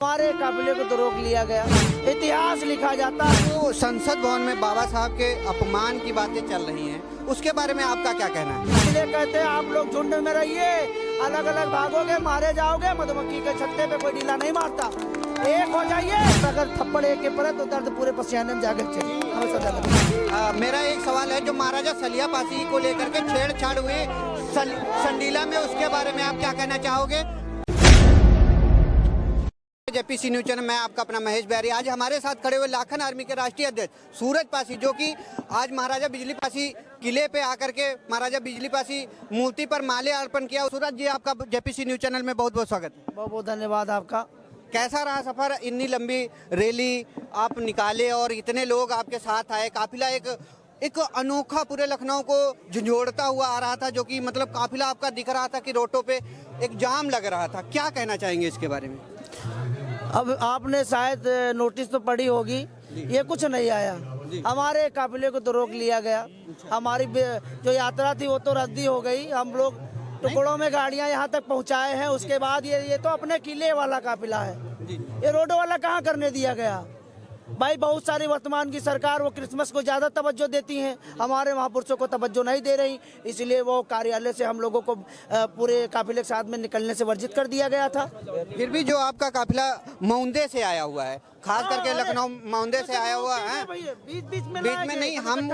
हमारे काफिले को तो रोक लिया गया। इतिहास लिखा जाता है। तो संसद भवन में बाबा साहब के अपमान की बातें चल रही हैं, उसके बारे में आपका क्या कहना है? इसलिए कहते हैं आप लोग झुंड में रहिए, अलग अलग भागोगे मारे जाओगे। मधुमक्खी के छत्ते पे कोई ढीला नहीं मारता, एक हो जाइए। अगर थप्पड़ एक के पड़े तो दर्द पूरे पसियाने में जाके मेरा एक सवाल है, जो महाराजा सलिया पासी को लेकर के छेड़छाड़ हुई संडीला में, उसके बारे में आप क्या कहना चाहोगे? जेपीसी न्यूज चैनल, मैं आपका अपना महेश बिहारी। आज हमारे साथ खड़े हुए लाखन आर्मी के राष्ट्रीय अध्यक्ष सूरज पासी, जो कि आज महाराजा बिजली पासी किले पे आकर के महाराजा बिजली पासी मूर्ति पर माले अर्पण किया। सूरज जी, आपका जेपीसी न्यूज चैनल में बहुत बहुत स्वागत है। बहुत बहुत धन्यवाद आपका। कैसा रहा सफर? इतनी लंबी रैली आप निकाले और इतने लोग आपके साथ आए, काफिला एक अनोखा पूरे लखनऊ को झंझोड़ता हुआ आ रहा था, जो कि मतलब काफिला आपका दिख रहा था कि रोडों पे एक जाम लग रहा था। क्या कहना चाहेंगे इसके बारे में? अब आपने शायद नोटिस तो पढ़ी होगी, ये कुछ नहीं आया। हमारे काफिले को तो रोक लिया गया। हमारी जो यात्रा थी वो तो रद्दी हो गई। हम लोग टुकड़ों में गाड़ियां यहाँ तक पहुँचाए हैं। उसके बाद ये तो अपने किले वाला काफिला है, ये रोड वाला कहाँ करने दिया गया भाई? बहुत सारी वर्तमान की सरकार वो क्रिसमस को ज़्यादा तवज्जो देती हैं, हमारे महापुरुषों को तवज्जो नहीं दे रही। इसलिए वो कार्यालय से हम लोगों को पूरे काफिले के साथ में निकलने से वर्जित कर दिया गया था। फिर भी जो आपका काफिला मौंदे से आया हुआ है, खास करके लखनऊ मौंदे से आया हुआ है, बीच में नहीं, हम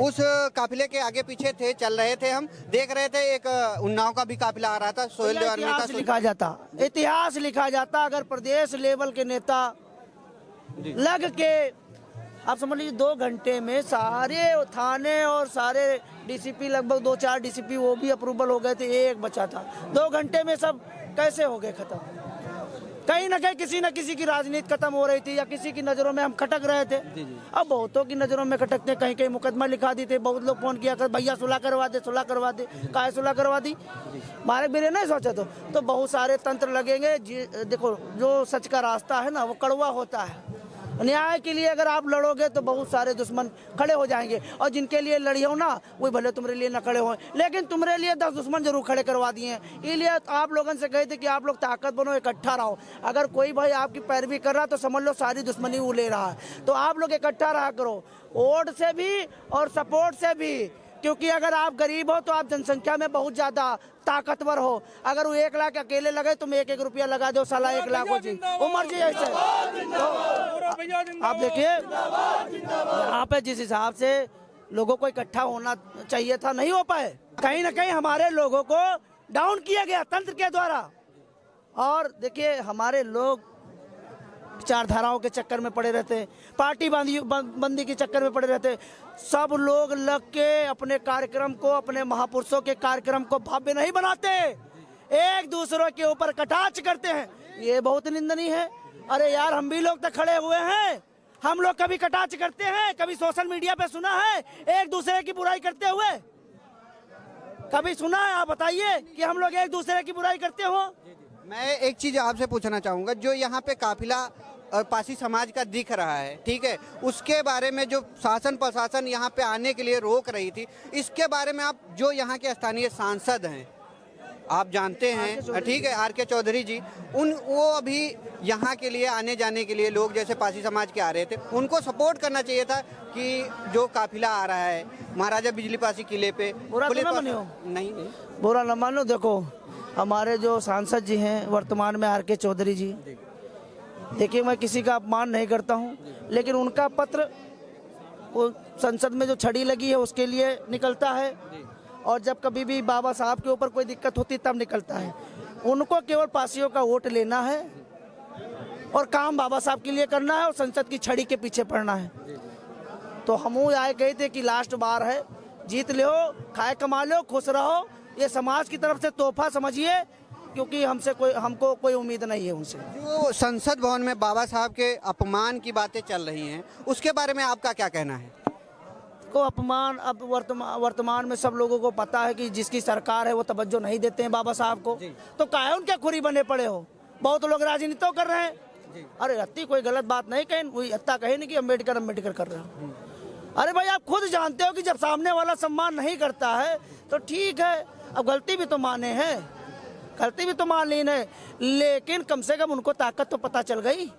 उस काफिले के आगे पीछे थे, चल रहे थे, हम देख रहे थे। एक उन्नाव का भी काफिला आ रहा था। सोहेल देव आर्मी का लिखा जाता, इतिहास लिखा जाता। अगर प्रदेश लेवल के नेता लग के, आप समझ लीजिए 2 घंटे में सारे थाने और सारे डीसीपी, लगभग 2-4 डीसीपी वो भी अप्रूवल हो गए थे, एक बचा था। 2 घंटे में सब कैसे हो गए खत्म? कहीं ना कहीं किसी न किसी की राजनीति खत्म हो रही थी, या किसी की नजरों में हम खटक रहे थे। अब बहुतों की नजरों में खटकते, कहीं कहीं मुकदमा लिखा दी थे। बहुत लोग फोन किया कर, भैया सुलह करवा दे, सुलह करवा दे। काहे सुलह करवा दी? मारे मेरे नहीं सोचा तो बहुत सारे तंत्र लगेंगे। देखो, जो सच का रास्ता है ना वो कड़वा होता है। न्याय के लिए अगर आप लड़ोगे तो बहुत सारे दुश्मन खड़े हो जाएंगे, और जिनके लिए लड़ी हो ना वो भले तुम्हारे लिए न खड़े हो, लेकिन तुम्हारे लिए 10 दुश्मन जरूर खड़े करवा दिए हैं। इसलिए आप लोगों से कहे थे कि आप लोग ताकत बनो, इकट्ठा रहो। अगर कोई भाई आपकी पैरवी कर रहा तो समझ लो सारी दुश्मनी वो ले रहा है। तो आप लोग इकट्ठा रहा करो, वोट से भी और सपोर्ट से भी, क्योंकि अगर आप गरीब हो तो आप जनसंख्या में बहुत ज्यादा ताकतवर हो। अगर वो 1 लाख अकेले लगे, तुम 1-1 रुपया लगा दो, साला 1 लाख हो जी उमर जी ऐसे। तो आप देखिए यहाँ पे जिस हिसाब से लोगों को इकट्ठा होना चाहिए था, नहीं हो पाए। कहीं ना कहीं हमारे लोगों को डाउन किया गया तंत्र के द्वारा। और देखिए, हमारे लोग विचारधाराओं के चक्कर में पड़े रहते, पार्टी बंदी के चक्कर में पड़े रहते। सब लोग लग के अपने कार्यक्रम को, अपने महापुरुषों के कार्यक्रम को भव्य नहीं बनाते, एक दूसरों के ऊपर कटाक्ष करते हैं। ये बहुत निंदनीय है। अरे यार, हम भी लोग तो खड़े हुए हैं, हम लोग कभी कटाक्ष करते हैं? कभी सोशल मीडिया पे सुना है एक दूसरे की बुराई करते हुए? कभी सुना है? आप बताइए कि हम लोग एक दूसरे की बुराई करते हो। मैं एक चीज आपसे पूछना चाहूंगा, जो यहाँ पे काफिला पासी समाज का दिख रहा है, ठीक है, उसके बारे में जो शासन प्रशासन यहाँ पे आने के लिए रोक रही थी, इसके बारे में आप, जो यहाँ के स्थानीय सांसद हैं, आप जानते हैं, ठीक है, आर के चौधरी जी, वो अभी यहाँ के लिए आने जाने के लिए लोग जैसे पासी समाज के आ रहे थे, उनको सपोर्ट करना चाहिए था कि जो काफिला आ रहा है महाराजा बिजली पासी किले पे। बुरा नहीं, बुरा न मानो। देखो, हमारे जो सांसद जी हैं वर्तमान में, आर के चौधरी जी, देखिए मैं किसी का अपमान नहीं करता हूं, लेकिन उनका पत्र वो संसद में जो छड़ी लगी है उसके लिए निकलता है, और जब कभी भी बाबा साहब के ऊपर कोई दिक्कत होती तब निकलता है। उनको केवल पासियों का वोट लेना है और काम बाबा साहब के लिए करना है, और संसद की छड़ी के पीछे पड़ना है। तो हम आए गए थे कि लास्ट बार है, जीत लो, खाए कमा लो, खुश रहो। ये समाज की तरफ से तोहफा समझिए, क्योंकि हमको कोई उम्मीद नहीं है उनसे। जो संसद भवन में बाबा साहब के अपमान की बातें चल रही हैं, उसके बारे में आपका क्या कहना है? को अपमान, अब वर्तमान में सब लोगों को पता है कि जिसकी सरकार है वो तवज्जो नहीं देते हैं बाबा साहब को, तो काहे उनके खुरी बने पड़े हो? बहुत लोग राजनीति कर रहे हैं। अरे अति कोई गलत बात नहीं कहीं, वही अत्ता कहे नहीं कि अम्बेडकर कर रहे हो। अरे भाई, आप खुद जानते हो कि जब सामने वाला सम्मान नहीं करता है तो ठीक है, अब गलती भी तो माने हैं। गलती भी तो मान ली है, लेकिन कम से कम उनको ताकत तो पता चल गई।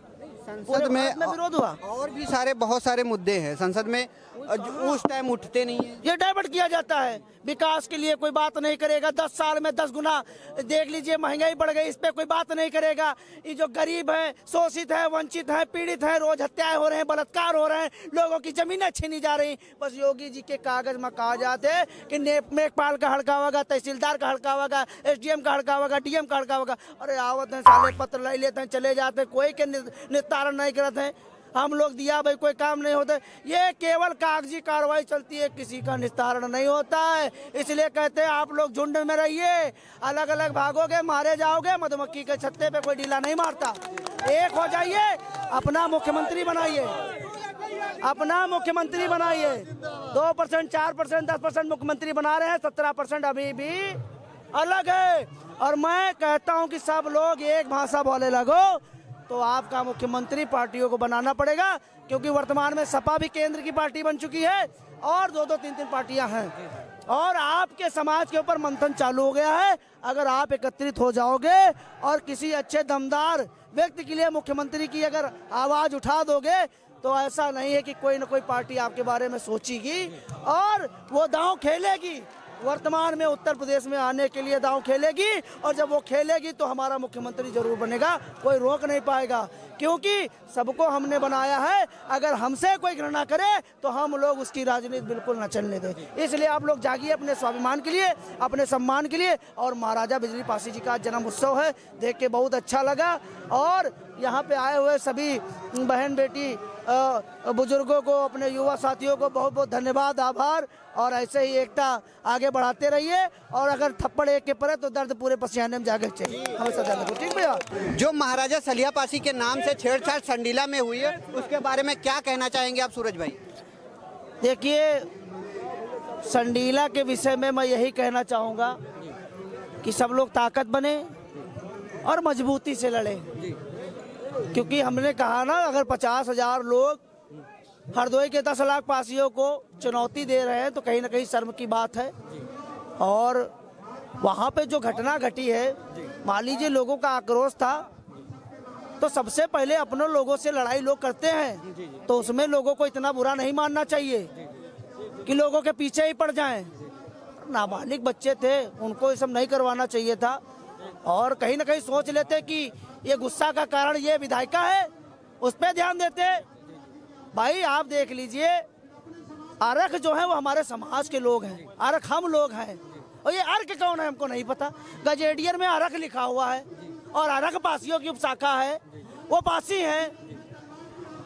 संसद में विरोध हुआ और भी बहुत सारे मुद्दे हैं संसद में, उस टाइम उठते नहीं है। ये डाइवर्ट किया जाता है, विकास के लिए कोई बात नहीं करेगा। 10 साल में 10 गुना देख लीजिए महंगाई बढ़ गई, इस पे कोई बात नहीं करेगा। ये जो गरीब है, शोषित है, वंचित है, पीड़ित है, रोज हत्याएं हो रहे हैं, बलात्कार हो रहे हैं, लोगों की जमीनें छीनी जा रही। बस योगी जी के कागज में कहा जाते हैं कि लेखपाल का हड़कावागा, तहसीलदार का हड़कावागा, SDM का हड़कावागा, DM का हड़कावागा। अरे आवत है साले, पत्र ले लेते हैं, चले जाते हैं, कोई के निस्तारण नहीं करते हैं। हम लोग दिया भाई कोई काम नहीं होता, ये केवल कागजी कार्रवाई चलती है, किसी का निस्तारण नहीं होता है। इसलिए कहते हैं आप लोग झुंड में रहिए, अलग अलग भागोगे मारे जाओगे, मधुमक्खी के छत्ते पे कोई ढीला नहीं मारता। एक हो जाइए, अपना मुख्यमंत्री बनाइए, अपना मुख्यमंत्री बनाइए। 2%, 4%, 10% मुख्यमंत्री बना रहे हैं, 17% अभी भी अलग है। और मैं कहता हूं कि सब लोग एक भाषा बोले लगो तो आपका मुख्यमंत्री पार्टियों को बनाना पड़ेगा, क्योंकि वर्तमान में सपा भी केंद्र की पार्टी बन चुकी है और 2-2, 3-3 पार्टियां हैं और आपके समाज के ऊपर मंथन चालू हो गया है। अगर आप एकत्रित हो जाओगे और किसी अच्छे दमदार व्यक्ति के लिए मुख्यमंत्री की अगर आवाज उठा दोगे तो ऐसा नहीं है कि कोई न कोई पार्टी आपके बारे में सोचेगी और वो दांव खेलेगी। वर्तमान में उत्तर प्रदेश में आने के लिए दांव खेलेगी और जब वो खेलेगी तो हमारा मुख्यमंत्री जरूर बनेगा, कोई रोक नहीं पाएगा, क्योंकि सबको हमने बनाया है। अगर हमसे कोई घृणा करे तो हम लोग उसकी राजनीति बिल्कुल न चलने दें। इसलिए आप लोग जागिए अपने स्वाभिमान के लिए, अपने सम्मान के लिए। और महाराजा बिजली पासी जी का जन्म उत्सव है, देख के बहुत अच्छा लगा। और यहाँ पे आए हुए सभी बहन बेटी बुजुर्गों को, अपने युवा साथियों को बहुत बहुत धन्यवाद, आभार। और ऐसे ही एकता आगे बढ़ाते रहिए और अगर थप्पड़ एक के पड़े तो दर्द पूरे पसियाने में जाके चाहिए, हमेशा ध्यान रखो, ठीक भैया। जो महाराजा सलिया पासी के नाम से छेड़छाड़ संडीला में हुई है उसके बारे में क्या कहना चाहेंगे आप सूरज भाई? देखिए, संडीला के विषय में मैं यही कहना चाहूँगा कि सब लोग ताकत बने और मजबूती से लड़े, क्योंकि हमने कहा ना, अगर 50,000 लोग हरदोई के 10 लाख पासियों को चुनौती दे रहे हैं तो कहीं ना कहीं शर्म की बात है। और वहाँ पे जो घटना घटी है, मान लीजिए लोगों का आक्रोश था, तो सबसे पहले अपने लोगों से लड़ाई लोग करते हैं, तो उसमें लोगों को इतना बुरा नहीं मानना चाहिए कि लोगों के पीछे ही पड़ जाएं। नाबालिग बच्चे थे, उनको ये सब नहीं करवाना चाहिए था। और कहीं ना कहीं सोच लेते कि ये गुस्सा का कारण ये विधायिका है, उस पर ध्यान देते। भाई आप देख लीजिए, आरख जो है वो हमारे समाज के लोग हैं, आरख हम लोग हैं। और ये अर्क कौन है हमको नहीं पता, गजेटियर में आरख लिखा हुआ है और आरख पासियों की उपशाखा है, वो पासी हैं।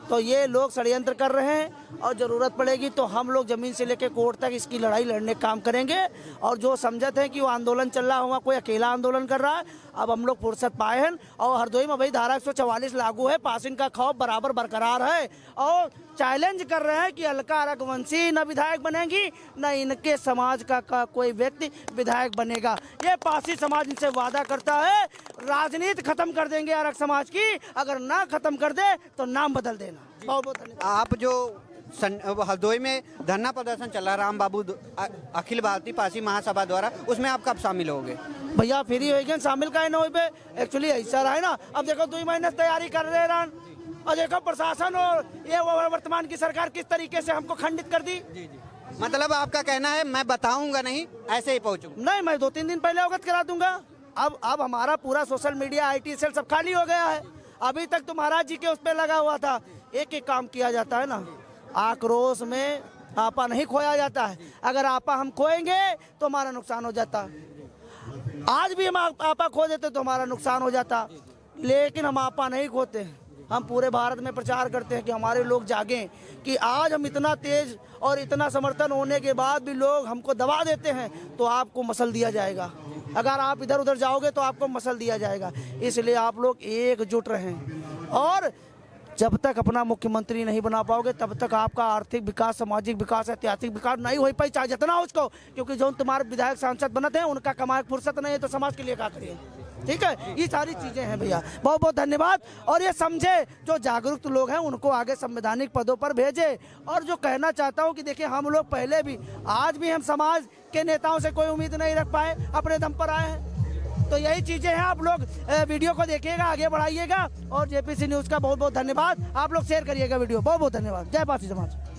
तो ये लोग षड्यंत्र कर रहे हैं और ज़रूरत पड़ेगी तो हम लोग ज़मीन से लेकर कोर्ट तक इसकी लड़ाई लड़ने का काम करेंगे। और जो समझते हैं कि वो आंदोलन चल रहा हुआ, कोई अकेला आंदोलन कर रहा है, अब हम लोग फुर्सत पाए हैं और हरदोई में भाई धारा 144 लागू है, पासिंग का खौफ बराबर बरकरार है और चैलेंज कर रहे हैं कि अलका रघुवंशी न विधायक बनेगी, न इनके समाज का कोई व्यक्ति विधायक बनेगा। ये पासी समाज इनसे वादा करता है, राजनीति खत्म कर देंगे आरक समाज की, अगर ना खत्म कर दे तो नाम बदल देना। बहुत बहुत धन्यवाद। आप जो हरदोई में धरना प्रदर्शन चल रहा राम बाबू अखिल भारतीय पासी महासभा द्वारा, उसमें आप कब शामिल होगे? भैया फ्री हो शामिल का न हो, एक्चुअली ऐसा रहा है ना। अब देखो 2 महीने से तैयारी कर रहे हैं और देखो प्रशासन और ये वर्तमान की सरकार किस तरीके से हमको खंडित कर दी। मतलब आपका कहना है मैं बताऊंगा नहीं, ऐसे ही पहुंचूंगा? नहीं, मैं 2-3 दिन पहले अवगत करा दूंगा। अब हमारा पूरा सोशल मीडिया, IT सेल सब खाली हो गया है। अभी तक तो महाराज जी के उस पर लगा हुआ था। एक एक काम किया जाता है ना, आक्रोश में आपा नहीं खोया जाता है। अगर आपा हम खोएंगे तो हमारा नुकसान हो जाता। आज भी हम आपा खो देते तो हमारा नुकसान हो जाता, लेकिन हम आपा नहीं खोते। हम पूरे भारत में प्रचार करते हैं कि हमारे लोग जागें, कि आज हम इतना तेज और इतना समर्थन होने के बाद भी लोग हमको दबा देते हैं तो आपको मसल दिया जाएगा। अगर आप इधर उधर जाओगे तो आपको मसल दिया जाएगा। इसलिए आप लोग एकजुट रहें और जब तक अपना मुख्यमंत्री नहीं बना पाओगे तब तक आपका आर्थिक विकास, सामाजिक विकास, ऐतिहासिक विकास नहीं हो पाई, चाहे जितना हो उसको। क्योंकि जो तुम्हारे विधायक सांसद बनते हैं उनका कमाए फुर्सत नहीं है तो समाज के लिए क्या करिए। ठीक है, ये सारी चीजें हैं भैया। बहुत बहुत धन्यवाद। और ये समझे जो जागरूक लोग हैं उनको आगे संवैधानिक पदों पर भेजे। और जो कहना चाहता हूँ कि देखिए, हम लोग पहले भी, आज भी हम समाज के नेताओं से कोई उम्मीद नहीं रख पाए, अपने दम पर आए हैं। तो यही चीजें हैं, आप लोग वीडियो को देखिएगा, आगे बढ़ाइएगा और जेपीसी न्यूज का बहुत बहुत धन्यवाद। आप लोग शेयर करिएगा वीडियो, बहुत बहुत धन्यवाद। जय पारसी समाज।